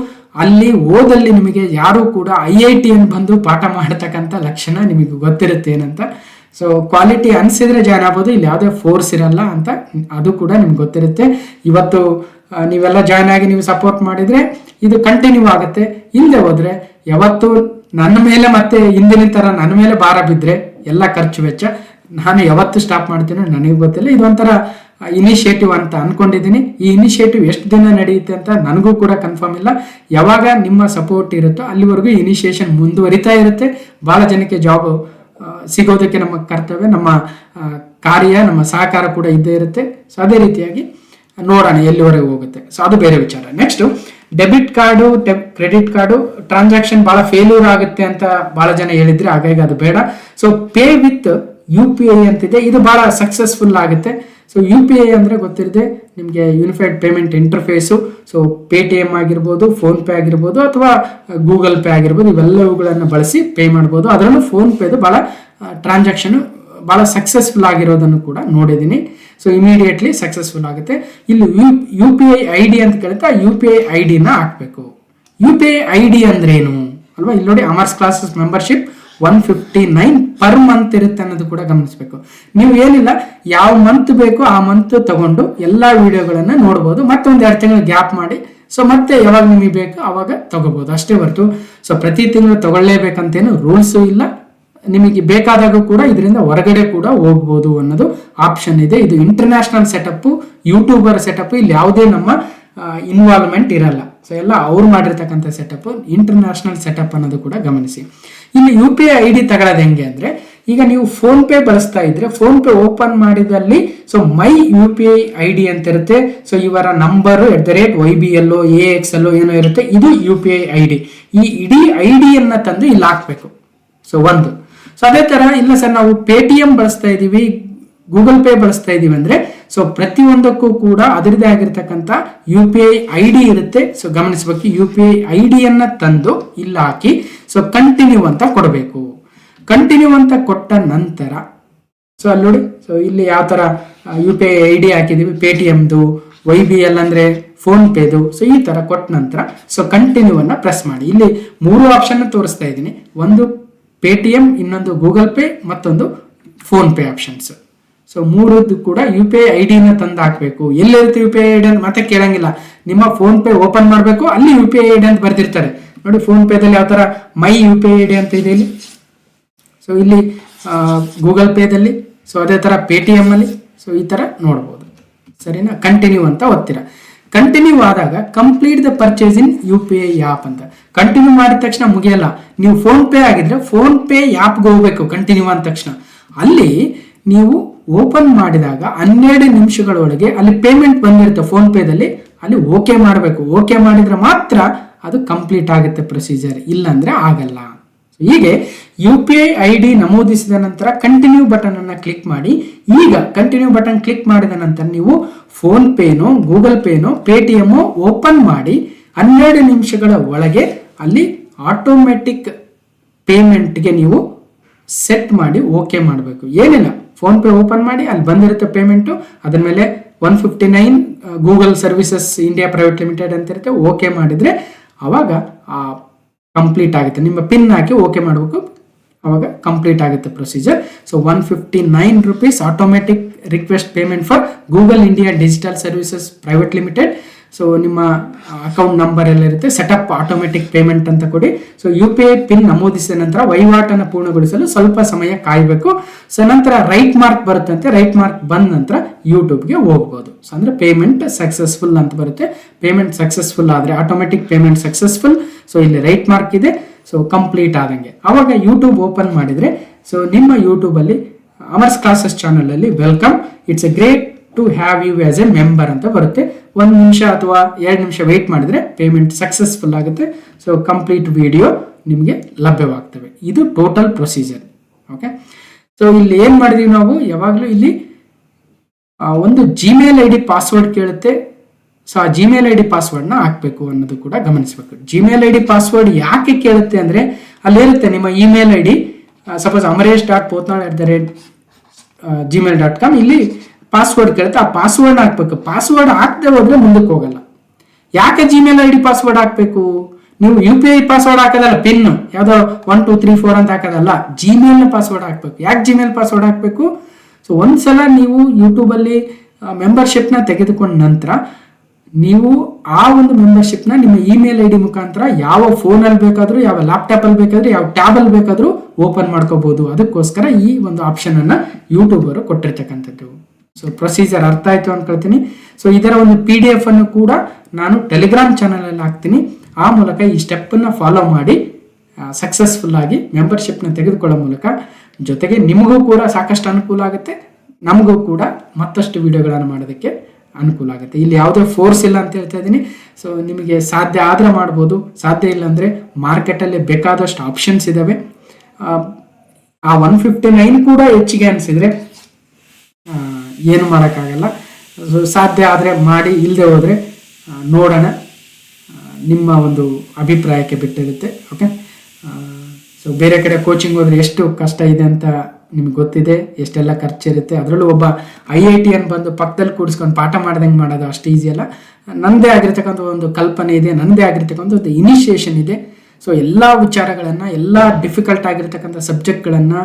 ಅಲ್ಲಿ ಓದಲ್ಲಿ ನಿಮಗೆ ಯಾರು ಕೂಡ IIT ಅನ್ನು ಬಂದು ಪಾಠ ಮಾಡತಕ್ಕಂಥ ಲಕ್ಷಣ ನಿಮಗೆ ಗೊತ್ತಿರುತ್ತೆ ಏನಂತ. ಸೊ ಕ್ವಾಲಿಟಿ ಅನಿಸಿದ್ರೆ ಜಾಯ್ನ್ ಆಗ್ಬೋದು, ಇಲ್ಲಿ ಯಾವುದೇ ಫೋರ್ಸ್ ಇರಲ್ಲ ಅಂತ ಅದು ಕೂಡ ನಿಮ್ಗೆ ಗೊತ್ತಿರುತ್ತೆ. ಇವತ್ತು ನೀವೆಲ್ಲ ಜಾಯ್ನ್ ಆಗಿ ನೀವು ಸಪೋರ್ಟ್ ಮಾಡಿದ್ರೆ ಇದು ಕಂಟಿನ್ಯೂ ಆಗುತ್ತೆ. ಇಲ್ಲದೆ ಹೋದ್ರೆ ಯಾವತ್ತು ನನ್ನ ಮೇಲೆ ಮತ್ತೆ ಹಿಂದಿನ ತರ ನನ್ನ ಮೇಲೆ ಭಾರ ಬಿದ್ದರೆ ಎಲ್ಲ ಖರ್ಚು ವೆಚ್ಚ ನಾನು ಯಾವತ್ತು ಸ್ಟಾಪ್ ಮಾಡ್ತೀನೋ ನನಗೆ ಗೊತ್ತಿಲ್ಲ. ಇದೊಂಥರ ಇನಿಷಿಯೇಟಿವ್ ಅಂತ ಅನ್ಕೊಂಡಿದ್ದೀನಿ. ಈ ಇನಿಷಿಯೇಟಿವ್ ಎಷ್ಟು ದಿನ ನಡೆಯುತ್ತೆ ಅಂತ ನನಗೂ ಕೂಡ ಕನ್ಫರ್ಮ್ ಇಲ್ಲ. ಯಾವಾಗ ನಿಮ್ಮ ಸಪೋರ್ಟ್ ಇರುತ್ತೋ ಅಲ್ಲಿವರೆಗೂ ಇನಿಷಿಯೇಷನ್ ಮುಂದುವರಿತಾ ಇರುತ್ತೆ. ಬಹಳ ಜನಕ್ಕೆ ಜಾಬ್ ಸಿಗೋದಕ್ಕೆ ನಮ್ಮ ಕರ್ತವ್ಯ, ನಮ್ಮ ಕಾರ್ಯ, ನಮ್ಮ ಸಹಕಾರ ಕೂಡ ಇದ್ದೇ ಇರುತ್ತೆ. ಸೊ ಅದೇ ರೀತಿಯಾಗಿ ನೋಡೋಣ ಎಲ್ಲಿವರೆಗೂ ಹೋಗುತ್ತೆ. ಸೊ ಅದು ಬೇರೆ ವಿಚಾರ. Next debit card credit card transaction ಬಹಳ ಫೇಲ್ಯೂರ್ ಆಗುತ್ತೆ ಅಂತ ಬಹಳ ಜನ ಹೇಳಿದ್ರೆ, ಹಾಗಾಗಿ ಅದು ಬೇಡ. ಸೊ ಪೇ ವಿತ್ UPI ಅಂತಿದೆ, ಇದು ಬಹಳ ಸಕ್ಸಸ್ಫುಲ್ ಆಗುತ್ತೆ. ಸೊ UPI ಅಂದ್ರೆ ಗೊತ್ತಿರದೆ ನಿಮಗೆ unified payment interphase. So Paytm ಆಗಿರ್ಬೋದು, ಫೋನ್ ಪೇ ಆಗಿರ್ಬೋದು, ಅಥವಾ ಗೂಗಲ್ ಪೇ ಆಗಿರ್ಬೋದು, ಇವೆಲ್ಲವುಗಳನ್ನು ಬಳಸಿ ಪೇ ಮಾಡ್ಬೋದು. ಅದರಲ್ಲೂ ಫೋನ್ ಪೇದು ಬಹಳ ಟ್ರಾನ್ಸಾಕ್ಷನ್ ಬಹಳ ಸಕ್ಸಸ್ಫುಲ್ ಆಗಿರೋದನ್ನು ಕೂಡ ನೋಡಿದ್ದೀನಿ. ಸೊ ಇಮಿಡಿಯೇಟ್ಲಿ ಸಕ್ಸಸ್ಫುಲ್ ಆಗುತ್ತೆ. ಇಲ್ಲಿ UPI ID ಅಂತ ಕೇಳುತ್ತೆ, ಆ UPI ID ನ ಹಾಕ್ಬೇಕು. UPI ID ಅಂದ್ರೆ ಏನು ಅಲ್ವಾ? ಇಲ್ಲಿ ನೋಡಿ, Amar's classes membership 159 per month ಇರುತ್ತೆ ಅನ್ನೋದು ಕೂಡ ಗಮನಿಸಬೇಕು. ನೀವು ಏನಿಲ್ಲ, ಯಾವ ಮಂತ್ ಬೇಕೋ ಆ ಮಂತ್ ತಗೊಂಡು ಎಲ್ಲಾ ವಿಡಿಯೋಗಳನ್ನ ನೋಡ್ಬೋದು. ಮತ್ತೆ ಒಂದ್ 2 ತಿಂಗಳು ಗ್ಯಾಪ್ ಮಾಡಿ, ಸೊ ಮತ್ತೆ ಯಾವಾಗ ನಿಮಗೆ ಬೇಕು ಅವಾಗ ತಗೋಬಹುದು ಅಷ್ಟೇ ಹೊರತು ಸೊ ಪ್ರತಿ ತಿಂಗಳು ತಗೊಳ್ಳೇಬೇಕಂತೇನು ರೂಲ್ಸು ಇಲ್ಲ. ನಿಮಗೆ ಬೇಕಾದಾಗ ಕೂಡ ಇದರಿಂದ ಹೊರಗಡೆ ಕೂಡ ಹೋಗ್ಬೋದು ಅನ್ನೋದು ಆಪ್ಷನ್ ಇದೆ. ಇದು ಇಂಟರ್ನ್ಯಾಷನಲ್ ಸೆಟಪ್, ಯೂಟ್ಯೂಬರ್ ಸೆಟಪ್. ಇಲ್ಲಿ ಯಾವುದೇ ನಮ್ಮ ಇನ್ವಾಲ್ವ್ಮೆಂಟ್ ಇರಲ್ಲ. ಸೊ ಎಲ್ಲ ಅವ್ರು ಮಾಡಿರ್ತಕ್ಕಂಥ ಸೆಟಪ್, ಇಂಟರ್ನ್ಯಾಷನಲ್ ಸೆಟಪ್ ಅನ್ನೋದು ಕೂಡ ಗಮನಿಸಿ. ಇಲ್ಲಿ UPI ID ತಗೊಳ್ಳೋದು ಹೆಂಗೆ ಅಂದ್ರೆ, ಈಗ ನೀವು ಫೋನ್ ಪೇ ಬಳಸ್ತಾ ಇದ್ರೆ ಫೋನ್ ಪೇ ಓಪನ್ ಮಾಡಿದಲ್ಲಿ ಸೊ ಮೈ UPI ID ಅಂತ ಇರುತ್ತೆ. ಸೊ ಇವರ ನಂಬರ್ @YBL AXL ಏನೋ ಇರುತ್ತೆ, ಇದು UPI ID. ಈ ಇಡೀ ಐಡಿಯನ್ನ ತಂದು ಇಲ್ಲಿ ಹಾಕ್ಬೇಕು. ಸೊ ಒಂದು. ಸೊ ಅದೇ ತರ ಇಲ್ಲ ಸರ್ ನಾವು Paytm ಬಳಸ್ತಾ ಇದೀವಿ, ಗೂಗಲ್ ಪೇ ಬಳಸ್ತಾ ಇದೀವಿ ಅಂದ್ರೆ ಸೊ ಪ್ರತಿಯೊಂದಕ್ಕೂ ಕೂಡ ಅದರದೇ ಆಗಿರ್ತಕ್ಕಂಥ UPI ID ಇರುತ್ತೆ. ಸೊ ಗಮನಿಸಬೇಕು, UPI ID ಯನ್ನ ತಂದು ಇಲ್ಲಿ ಹಾಕಿ ಸೊ ಕಂಟಿನ್ಯೂ ಅಂತ ಕೊಡಬೇಕು. ಕಂಟಿನ್ಯೂ ಅಂತ ಕೊಟ್ಟ ನಂತರ ಸೊ ಅಲ್ಲಿ ನೋಡಿ, ಸೊ ಇಲ್ಲಿ ಯಾವ ತರ UPI ID ಹಾಕಿದೀವಿ, Paytmದು, YBL ಅಂದ್ರೆ ಫೋನ್ ಪೇದು. ಸೊ ಈ ತರ ಕೊಟ್ಟ ನಂತರ ಸೊ ಕಂಟಿನ್ಯೂ ಅನ್ನ ಪ್ರೆಸ್ ಮಾಡಿ. ಇಲ್ಲಿ 3 ಆಪ್ಷನ್ ತೋರಿಸ್ತಾ ಇದ್ದೀನಿ. ಒಂದು Paytm, ಇನ್ನೊಂದು ಗೂಗಲ್ ಪೇ, ಮತ್ತೊಂದು ಫೋನ್ ಪೇ ಆಪ್ಷನ್ಸ್. ಸೊ 3 ಕೂಡ UPI ID ನ ತಂದು ಹಾಕ್ಬೇಕು. ಎಲ್ಲಿರುತ್ತೆ UPI ID ಅಂತ ಮತ್ತೆ ಕೇಳಂಗಿಲ್ಲ. ನಿಮ್ಮ ಫೋನ್ ಪೇ ಓಪನ್ ಮಾಡಬೇಕು, ಅಲ್ಲಿ UPI ID ಅಂತ ಬರ್ದಿರ್ತಾರೆ ನೋಡಿ. ಫೋನ್ ಪೇದಲ್ಲಿ ಯಾವ ತರ ಮೈ UPI ID ಅಂತ ಇದೆ ಇಲ್ಲಿ. ಸೊ ಇಲ್ಲಿ ಗೂಗಲ್ ಪೇದಲ್ಲಿ, ಸೊ ಅದೇ ತರ Paytm ಅಲ್ಲಿ, ಸೊ ಈ ತರ ನೋಡ್ಬೋದು. ಸರಿನಾ? ಕಂಟಿನ್ಯೂ ಅಂತ ಒತ್ತೀರಾ. ಕಂಟಿನ್ಯೂ ಆದಾಗ complete the purchase in UPI app ಅಂತ. ಕಂಟಿನ್ಯೂ ಮಾಡಿದ ತಕ್ಷಣ ಮುಗಿಯಲ್ಲ. ನೀವು ಫೋನ್ ಪೇ ಆಗಿದ್ರೆ ಫೋನ್ ಪೇ ಆ್ಯಪ್ಗೆ ಹೋಗ್ಬೇಕು. ಕಂಟಿನ್ಯೂ ಆದ ತಕ್ಷಣ ಅಲ್ಲಿ ನೀವು ಓಪನ್ ಮಾಡಿದಾಗ 12 ನಿಮಿಷಗಳೊಳಗೆ ಅಲ್ಲಿ ಪೇಮೆಂಟ್ ಬಂದಿರುತ್ತೆ ಫೋನ್ ಪೇದಲ್ಲಿ, ಅಲ್ಲಿ ಓಕೆ ಮಾಡಬೇಕು. ಓಕೆ ಮಾಡಿದ್ರೆ ಮಾತ್ರ ಅದು ಕಂಪ್ಲೀಟ್ ಆಗುತ್ತೆ ಪ್ರೊಸೀಜರ್, ಇಲ್ಲಾಂದ್ರೆ ಆಗಲ್ಲ. ಹೀಗೆ UPI ID ನಮೂದಿಸಿದ ನಂತರ ಕಂಟಿನ್ಯೂ ಬಟನ್ ಅನ್ನ ಕ್ಲಿಕ್ ಮಾಡಿ. ಈಗ ಕಂಟಿನ್ಯೂ ಬಟನ್ ಕ್ಲಿಕ್ ಮಾಡಿದ ನಂತರ ನೀವು ಫೋನ್ ಪೇನೋ, ಗೂಗಲ್ ಪೇನೋ, Paytm ಓಪನ್ ಮಾಡಿ 12 ನಿಮಿಷಗಳ ಒಳಗೆ ಅಲ್ಲಿ ಆಟೋಮೆಟಿಕ್ ಪೇಮೆಂಟ್ಗೆ ನೀವು ಸೆಟ್ ಮಾಡಿ ಓಕೆ ಮಾಡಬೇಕು. ಏನಿಲ್ಲ, ಫೋನ್ ಪೇ ಓಪನ್ ಮಾಡಿ, ಅಲ್ಲಿ ಬಂದಿರುತ್ತೆ ಪೇಮೆಂಟು. ಅದ್ರ ಮೇಲೆ 159 Google services India private limited ಅಂತ ಇರುತ್ತೆ. ಓಕೆ ಮಾಡಿದ್ರೆ ಅವಾಗ ಕಂಪ್ಲೀಟ್ ಆಗುತ್ತೆ. ನಿಮ್ಮ ಪಿನ್ ಹಾಕಿ ಓಕೆ ಮಾಡಬೇಕು, ಅವಾಗ ಕಂಪ್ಲೀಟ್ ಆಗುತ್ತೆ procedure. So 159 rupees automatic request payment for Google India digital services private limited. So ನಿಮ್ಮ ಅಕೌಂಟ್ ನಂಬರ್ ಎಲ್ಲ ಇರುತ್ತೆ, ಸೆಟಪ್ ಆಟೋಮೆಟಿಕ್ ಪೇಮೆಂಟ್ ಅಂತ ಕೊಡಿ. ಸೊ UPI ಪಿನ್ ನಮೂದಿಸಿದ ನಂತರ ವಹಿವಾಟನ್ನು ಪೂರ್ಣಗೊಳಿಸಲು ಸ್ವಲ್ಪ ಸಮಯ ಕಾಯಬೇಕು. ಸೊ ನಂತರ ರೈಟ್ ಮಾರ್ಕ್ ಬರುತ್ತಂತೆ. ರೈಟ್ ಮಾರ್ಕ್ ಬಂದ ನಂತರ ಯೂಟ್ಯೂಬ್ಗೆ ಹೋಗ್ಬೋದು. ಸೊ ಅಂದ್ರೆ ಪೇಮೆಂಟ್ ಸಕ್ಸಸ್ಫುಲ್ ಅಂತ ಬರುತ್ತೆ. ಪೇಮೆಂಟ್ ಸಕ್ಸಸ್ಫುಲ್ ಆದ್ರೆ ಆಟೋಮೆಟಿಕ್ ಪೇಮೆಂಟ್ ಸಕ್ಸಸ್ಫುಲ್. ಸೊ ಇಲ್ಲಿ ರೈಟ್ ಮಾರ್ಕ್ ಇದೆ. ಸೊ ಕಂಪ್ಲೀಟ್ ಆದಂಗೆ ಅವಾಗ ಯೂಟ್ಯೂಬ್ ಓಪನ್ ಮಾಡಿದ್ರೆ ಸೊ ನಿಮ್ಮ ಯೂಟ್ಯೂಬ್ ಅಲ್ಲಿ ಅಮರ್ಸ್ ಕ್ಲಾಸಸ್ ಚಾನಲ್ ಅಲ್ಲಿ welcome, it's a great to have you as a member ಅಂತ ಬರುತ್ತೆ. 1 ನಿಮಿಷ ಅಥವಾ 2 ನಿಮಿಷ ವೇಟ್ ಮಾಡಿದ್ರೆ ಪೇಮೆಂಟ್ ಸಕ್ಸಸ್ಫುಲ್ ಆಗುತ್ತೆ. ಸೊ ಕಂಪ್ಲೀಟ್ ವಿಡಿಯೋ ನಿಮಗೆ ಲಭ್ಯವಾಗ್ತವೆ. ಇದು ಟೋಟಲ್ ಪ್ರೊಸೀಜರ್. ಓಕೆ. ಸೊ ಇಲ್ಲಿ ಏನ್ ಮಾಡಿದೀವಿ ನಾವು, ಯಾವಾಗಲೂ ಇಲ್ಲಿ ಒಂದು Gmail ID ಪಾಸ್ವರ್ಡ್ ಕೇಳುತ್ತೆ. ಸೊ ಆ Gmail ID ಪಾಸ್ವರ್ಡ್ನ ಹಾಕಬೇಕು ಅನ್ನೋದು ಕೂಡ ಗಮನಿಸಬೇಕು. Gmail ID ಪಾಸ್ವರ್ಡ್ ಯಾಕೆ ಕೇಳುತ್ತೆ ಅಂದ್ರೆ ಅಲ್ಲಿರುತ್ತೆ ನಿಮ್ಮ ಇಮೇಲ್ ID. ಸಪೋಸ್ amaresh.pothnal@gmail.com ಇಲ್ಲಿ ಪಾಸ್ವರ್ಡ್ ಕೇಳುತ್ತೆ. ಆ ಪಾಸ್ವರ್ಡ್ ಹಾಕ್ಬೇಕು. ಪಾಸ್ವರ್ಡ್ ಹಾಕದೆ ಹೋದ್ರೆ ಮುಂದಕ್ಕೆ ಹೋಗಲ್ಲ. ಯಾಕೆ Gmail ID ಪಾಸ್ವರ್ಡ್ ಹಾಕ್ಬೇಕು? ನೀವು UPI ಪಾಸ್ವರ್ಡ್ ಹಾಕೋದಲ್ಲ, ಪಿನ್ ಯಾವ್ದೋ 1 2 3 4 ಅಂತ ಹಾಕೋದಲ್ಲ, Gmail ನ ಪಾಸ್ವರ್ಡ್ ಹಾಕ್ಬೇಕು. ಯಾಕೆ Gmail ಪಾಸ್ವರ್ಡ್ ಹಾಕ್ಬೇಕು? ಸೊ ಒಂದ್ಸಲ ನೀವು ಯೂಟ್ಯೂಬ್ ಅಲ್ಲಿ ಮೆಂಬರ್ಶಿಪ್ ನ ತೆಗೆದುಕೊಂಡ ನಂತರ ನೀವು ಆ ಒಂದು ಮೆಂಬರ್ಶಿಪ್ ನ ನಿಮ್ಮ ಇಮೇಲ್ ID ಮುಖಾಂತರ ಯಾವ ಫೋನ್ ಅಲ್ಲಿ ಬೇಕಾದ್ರೂ, ಯಾವ ಲ್ಯಾಪ್ಟಾಪ್ ಅಲ್ಲಿ ಬೇಕಾದ್ರೂ, ಯಾವ ಟ್ಯಾಬ್ ಅಲ್ಲಿ ಬೇಕಾದ್ರೂ ಓಪನ್ ಮಾಡ್ಕೋಬಹುದು. ಅದಕ್ಕೋಸ್ಕರ ಈ ಒಂದು ಆಪ್ಷನ್ ಅನ್ನ ಯೂಟ್ಯೂಬರ್ ಕೊಟ್ಟಿರ್ತಕ್ಕಂಥದ್ದು. ಸೊ ಪ್ರೊಸೀಜರ್ ಅರ್ಥ ಆಯ್ತು ಅನ್ಕೊಳ್ತೀನಿ. ಸೊ ಇದರ ಒಂದು PDF ಅನ್ನು ಕೂಡ ನಾನು ಟೆಲಿಗ್ರಾಮ್ ಚಾನಲ್ ಅಲ್ಲಿ ಹಾಕ್ತೀನಿ. ಆ ಮೂಲಕ ಈ ಸ್ಟೆಪ್ ಅನ್ನ ಫಾಲೋ ಮಾಡಿ ಸಕ್ಸಸ್ಫುಲ್ ಆಗಿ ಮೆಂಬರ್ಶಿಪ್ ನ ತೆಗೆದುಕೊಳ್ಳೋ ಮೂಲಕ ಜೊತೆಗೆ ನಿಮಗೂ ಕೂಡ ಸಾಕಷ್ಟು ಅನುಕೂಲ ಆಗುತ್ತೆ, ನಮಗೂ ಕೂಡ ಮತ್ತಷ್ಟು ವಿಡಿಯೋಗಳನ್ನು ಮಾಡೋದಕ್ಕೆ ಅನುಕೂಲ ಆಗುತ್ತೆ. ಇಲ್ಲಿ ಯಾವುದೇ ಫೋರ್ಸ್ ಇಲ್ಲ ಅಂತ ಹೇಳ್ತಾ ಇದ್ದೀನಿ. ಸೊ ನಿಮಗೆ ಸಾಧ್ಯ ಆದರೆ ಮಾಡ್ಬೋದು, ಸಾಧ್ಯ ಇಲ್ಲ ಅಂದರೆ ಮಾರ್ಕೆಟಲ್ಲಿ ಬೇಕಾದಷ್ಟು ಆಪ್ಷನ್ಸ್ ಇದ್ದಾವೆ. ಆ 159 ಕೂಡ ಹೆಚ್ಚಿಗೆ ಅನಿಸಿದರೆ ಏನು ಮಾಡೋಕ್ಕಾಗಲ್ಲ. ಸೊ ಸಾಧ್ಯ ಆದರೆ ಮಾಡಿ, ಇಲ್ಲದೆ ಹೋದರೆ ನೋಡೋಣ, ನಿಮ್ಮ ಒಂದು ಅಭಿಪ್ರಾಯಕ್ಕೆ ಬಿಟ್ಟಿರುತ್ತೆ. ಓಕೆ, ಸೊ ಬೇರೆ ಕಡೆ ಕೋಚಿಂಗ್ ಹೋದರೆ ಎಷ್ಟು ಕಷ್ಟ ಇದೆ ಅಂತ ನಿಮ್ಗೆ ಗೊತ್ತಿದೆ, ಎಷ್ಟೆಲ್ಲ ಖರ್ಚಿರುತ್ತೆ. ಅದರಲ್ಲೂ ಒಬ್ಬ IITN ಬಂದು ಪಕ್ಕದಲ್ಲಿ ಕೂಡಿಸ್ಕೊಂಡು ಪಾಠ ಮಾಡ್ದಂಗೆ ಮಾಡೋದು ಅಷ್ಟು ಈಸಿ ಅಲ್ಲ. ನನ್ನದೇ ಆಗಿರ್ತಕ್ಕಂಥ ಒಂದು ಕಲ್ಪನೆ ಇದೆ, ನನ್ನದೇ ಆಗಿರ್ತಕ್ಕಂಥ ಒಂದು ಇನಿಷಿಯೇಷನ್ ಇದೆ. ಸೊ ಎಲ್ಲ ವಿಚಾರಗಳನ್ನು, ಎಲ್ಲ ಡಿಫಿಕಲ್ಟ್ ಆಗಿರ್ತಕ್ಕಂಥ ಸಬ್ಜೆಕ್ಟ್ಗಳನ್ನು,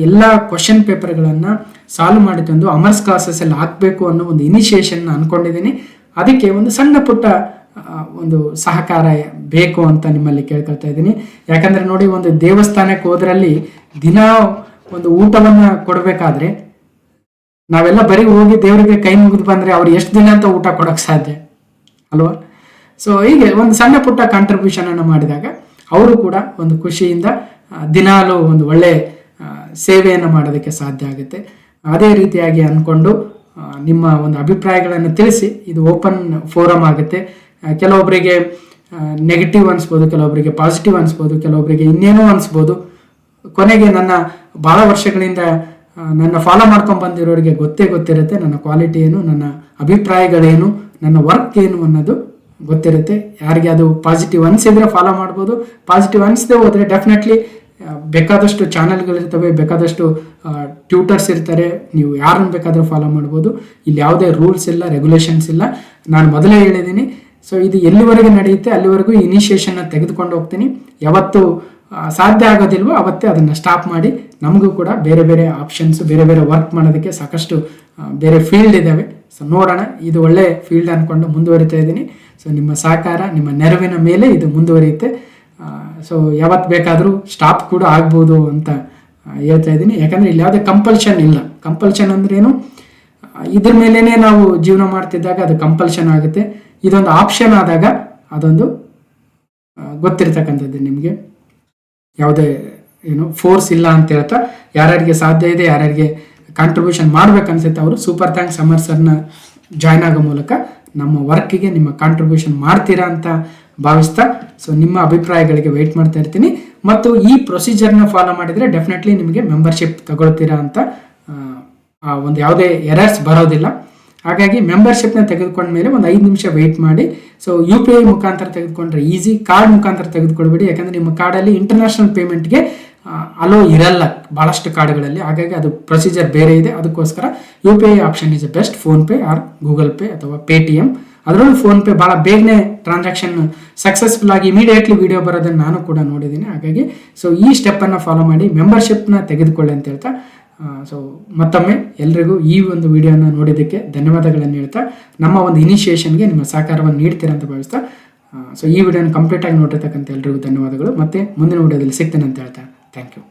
ಎಲ್ಲ ಕ್ವಶನ್ ಪೇಪರ್ಗಳನ್ನು ಸಾಲ್ವ್ ಮಾಡಿ ತಂದು ಅಮರ್ಸ್ ಕ್ಲಾಸಸ್ಸಲ್ಲಿ ಹಾಕಬೇಕು ಅನ್ನೋ ಒಂದು ಇನಿಷಿಯೇಷನ್ನ ಅಂದ್ಕೊಂಡಿದ್ದೀನಿ. ಅದಕ್ಕೆ ಒಂದು ಸಣ್ಣ ಪುಟ್ಟ ಒಂದು ಸಹಕಾರ ಬೇಕು ಅಂತ ನಿಮ್ಮಲ್ಲಿ ಕೇಳ್ಕೊಳ್ತಾ ಇದ್ದೀನಿ. ಯಾಕಂದರೆ ನೋಡಿ, ಒಂದು ದೇವಸ್ಥಾನಕ್ಕೆ ಹೋದ್ರಲ್ಲಿ ದಿನ ಒಂದು ಊಟವನ್ನು ಕೊಡಬೇಕಾದ್ರೆ ನಾವೆಲ್ಲ ಬರೀ ಹೋಗಿ ದೇವರಿಗೆ ಕೈ ಮುಗಿದು ಬಂದರೆ ಅವ್ರು ಎಷ್ಟು ದಿನ ಅಂತ ಊಟ ಕೊಡೋಕ್ಕೆ ಸಾಧ್ಯ ಅಲ್ವಾ? ಸೊ ಹೀಗೆ ಒಂದು ಸಣ್ಣ ಪುಟ್ಟ ಕಾಂಟ್ರಿಬ್ಯೂಷನನ್ನು ಮಾಡಿದಾಗ ಅವರು ಕೂಡ ಒಂದು ಖುಷಿಯಿಂದ ದಿನಾಲೂ ಒಂದು ಒಳ್ಳೆ ಸೇವೆಯನ್ನು ಮಾಡೋದಕ್ಕೆ ಸಾಧ್ಯ ಆಗುತ್ತೆ. ಅದೇ ರೀತಿಯಾಗಿ ಅಂದ್ಕೊಂಡು ನಿಮ್ಮ ಒಂದು ಅಭಿಪ್ರಾಯಗಳನ್ನು ತಿಳಿಸಿ. ಇದು ಓಪನ್ ಫೋರಮ್ ಆಗುತ್ತೆ. ಕೆಲವೊಬ್ಬರಿಗೆ ನೆಗೆಟಿವ್ ಅನಿಸ್ಬೋದು, ಕೆಲವೊಬ್ಬರಿಗೆ ಪಾಸಿಟಿವ್ ಅನಿಸ್ಬೋದು, ಕೆಲವೊಬ್ಬರಿಗೆ ಇನ್ನೇನೋ ಅನಿಸ್ಬೋದು. ಕೊನೆಗೆ ನನ್ನ ಭಾಳ ವರ್ಷಗಳಿಂದ ನನ್ನ ಫಾಲೋ ಮಾಡ್ಕೊಂಡು ಬಂದಿರೋರಿಗೆ ಗೊತ್ತಿರುತ್ತೆ ನನ್ನ ಕ್ವಾಲಿಟಿ ಏನು, ನನ್ನ ಅಭಿಪ್ರಾಯಗಳೇನು, ನನ್ನ ವರ್ಕ್ ಏನು ಅನ್ನೋದು ಗೊತ್ತಿರುತ್ತೆ. ಯಾರಿಗೆ ಅದು ಪಾಸಿಟಿವ್ ಅನಿಸಿದ್ರೆ ಫಾಲೋ ಮಾಡ್ಬೋದು, ಪಾಸಿಟಿವ್ ಅನಿಸದೆ ಹೋದರೆ ಡೆಫಿನೆಟ್ಲಿ ಬೇಕಾದಷ್ಟು ಚಾನಲ್ಗಳಿರ್ತವೆ, ಬೇಕಾದಷ್ಟು ಟ್ಯೂಟರ್ಸ್ ಇರ್ತಾರೆ, ನೀವು ಯಾರನ್ನು ಬೇಕಾದರೂ ಫಾಲೋ ಮಾಡ್ಬೋದು. ಇಲ್ಲಿ ಯಾವುದೇ ರೂಲ್ಸ್ ಇಲ್ಲ, ರೆಗ್ಯುಲೇಷನ್ಸ್ ಇಲ್ಲ. ನಾನು ಮೊದಲೇ ಹೇಳಿದ್ದೀನಿ. ಸೊ ಇದು ಎಲ್ಲಿವರೆಗೆ ನಡೆಯುತ್ತೆ ಅಲ್ಲಿವರೆಗೂ ಇನಿಷಿಯೇಷನ್ನ ತೆಗೆದುಕೊಂಡು ಹೋಗ್ತೀನಿ. ಯಾವತ್ತು ಸಾಧ್ಯ ಆಗೋದಿಲ್ವೋ ಅವತ್ತೇ ಅದನ್ನು ಸ್ಟಾಪ್ ಮಾಡಿ, ನಮಗೂ ಕೂಡ ಬೇರೆ ಬೇರೆ ಆಪ್ಷನ್ಸು, ಬೇರೆ ಬೇರೆ ವರ್ಕ್ ಮಾಡೋದಕ್ಕೆ ಸಾಕಷ್ಟು ಬೇರೆ ಫೀಲ್ಡ್ ಇದ್ದಾವೆ. ಸೊ ನೋಡೋಣ, ಇದು ಒಳ್ಳೆ ಫೀಲ್ಡ್ ಅಂದ್ಕೊಂಡು ಮುಂದುವರಿತಾ ಇದ್ದೀನಿ. ಸೊ ನಿಮ್ಮ ಸಹಕಾರ, ನಿಮ್ಮ ನೆರವಿನ ಮೇಲೆ ಇದು ಮುಂದುವರಿಯುತ್ತೆ. ಸೊ ಯಾವತ್ತು ಬೇಕಾದರೂ ಸ್ಟಾಪ್ ಕೂಡ ಆಗ್ಬೋದು ಅಂತ ಹೇಳ್ತಾ ಇದ್ದೀನಿ. ಯಾಕಂದರೆ ಇಲ್ಲಿ ಯಾವುದೇ ಕಂಪಲ್ಷನ್ ಇಲ್ಲ. ಕಂಪಲ್ಷನ್ ಅಂದ್ರೇನು, ಇದ್ರ ಮೇಲೇ ನಾವು ಜೀವನ ಮಾಡ್ತಿದ್ದಾಗ ಅದು ಕಂಪಲ್ಷನ್ ಆಗುತ್ತೆ. ಇದೊಂದು ಆಪ್ಷನ್ ಆದಾಗ ಅದೊಂದು ಗೊತ್ತಿರ್ತಕ್ಕಂಥದ್ದು ನಿಮಗೆ. ಯಾವುದೇ ಫೋರ್ಸ್ ಇಲ್ಲ ಅಂತ ಹೇಳ್ತಾ, ಯಾರ್ಯಾರಿಗೆ ಸಾಧ್ಯ ಇದೆ, ಯಾರ್ಯಾರಿಗೆ ಕಾಂಟ್ರಿಬ್ಯೂಷನ್ ಮಾಡ್ಬೇಕನ್ಸುತ್ತೆ ಅವರು ಸೂಪರ್ ಥ್ಯಾಂಕ್ಸ್ ಸಮರ್ ಸರ್ನ ಜಾಯ್ನ್ ಆಗೋ ಮೂಲಕ ನಮ್ಮ ವರ್ಕಿಗೆ ನಿಮ್ಮ ಕಾಂಟ್ರಿಬ್ಯೂಷನ್ ಮಾಡ್ತೀರಾ ಅಂತ ಭಾವಿಸ್ತಾ, ಸೊ ನಿಮ್ಮ ಅಭಿಪ್ರಾಯಗಳಿಗೆ ವೆಯ್ಟ್ ಮಾಡ್ತಾ ಇರ್ತೀನಿ. ಮತ್ತು ಈ ಪ್ರೊಸೀಜರ್ನ ಫಾಲೋ ಮಾಡಿದರೆ ಡೆಫಿನೆಟ್ಲಿ ನಿಮಗೆ ಮೆಂಬರ್ಶಿಪ್ ತಗೊಳ್ತೀರಾ ಅಂತ ಒಂದು ಯಾವುದೇ ಎರರ್ಸ್ ಬರೋದಿಲ್ಲ. ಹಾಗಾಗಿ ಮೆಂಬರ್ಶಿಪ್ನ ತೆಗೆದುಕೊಂಡ ಮೇಲೆ ಒಂದು 5 ನಿಮಿಷ ವೆಯ್ಟ್ ಮಾಡಿ. ಸೊ UPI ಮುಖಾಂತರ ತೆಗೆದುಕೊಂಡ್ರೆ ಈಸಿ, ಕಾರ್ಡ್ ಮುಖಾಂತರ ತೆಗೆದುಕೊಳ್ಬೇಡಿ. ಯಾಕಂದರೆ ನಿಮ್ಮ ಕಾರ್ಡಲ್ಲಿ ಇಂಟರ್ನ್ಯಾಷನಲ್ ಪೇಮೆಂಟ್ಗೆ ಅಲೋ ಇರಲ್ಲ ಭಾಳಷ್ಟು ಕಾರ್ಡ್ಗಳಲ್ಲಿ. ಹಾಗಾಗಿ ಅದು ಪ್ರೊಸೀಜರ್ ಬೇರೆ ಇದೆ. ಅದಕ್ಕೋಸ್ಕರ UPI option is best. PhonePe R Google pay ಅಥವಾ Paytm. ಅದರಲ್ಲೂ ಫೋನ್ಪೇ ಭಾಳ ಬೇಗನೆ ಟ್ರಾನ್ಸಾಕ್ಷನ್ ಸಕ್ಸಸ್ಫುಲ್ ಆಗಿ ಇಮಿಡಿಯೇಟ್ಲಿ ವಿಡಿಯೋ ಬರೋದನ್ನು ನಾನು ಕೂಡ ನೋಡಿದ್ದೀನಿ. ಹಾಗಾಗಿ ಸೊ ಈ ಸ್ಟೆಪ್ಪನ್ನು ಫಾಲೋ ಮಾಡಿ ಮೆಂಬರ್ಶಿಪ್ನ ತೆಗೆದುಕೊಳ್ಳಿ ಅಂತ ಹೇಳ್ತಾ, ಸೊ ಮತ್ತೊಮ್ಮೆ ಎಲ್ರಿಗೂ ಈ ಒಂದು ವಿಡಿಯೋನ ನೋಡಿದ್ದಕ್ಕೆ ಧನ್ಯವಾದಗಳನ್ನು ಹೇಳ್ತಾ, ನಮ್ಮ ಒಂದು ಇನಿಷಿಯೇಷನ್ಗೆ ನಿಮ್ಮ ಸಹಕಾರವನ್ನು ನೀಡ್ತೀರಾ ಅಂತ ಭಾವಿಸ್ತಾ, ಸೊ ಈ ವಿಡಿಯೋನ ಕಂಪ್ಲೀಟಾಗಿ ನೋಡಿರ್ತಕ್ಕಂಥ ಎಲ್ರಿಗೂ ಧನ್ಯವಾದಗಳು. ಮತ್ತೆ ಮುಂದಿನ ವಿಡಿಯೋದಲ್ಲಿ ಸಿಗ್ತೇನೆ ಅಂತ ಹೇಳ್ತಾ ಥ್ಯಾಂಕ್ ಯು.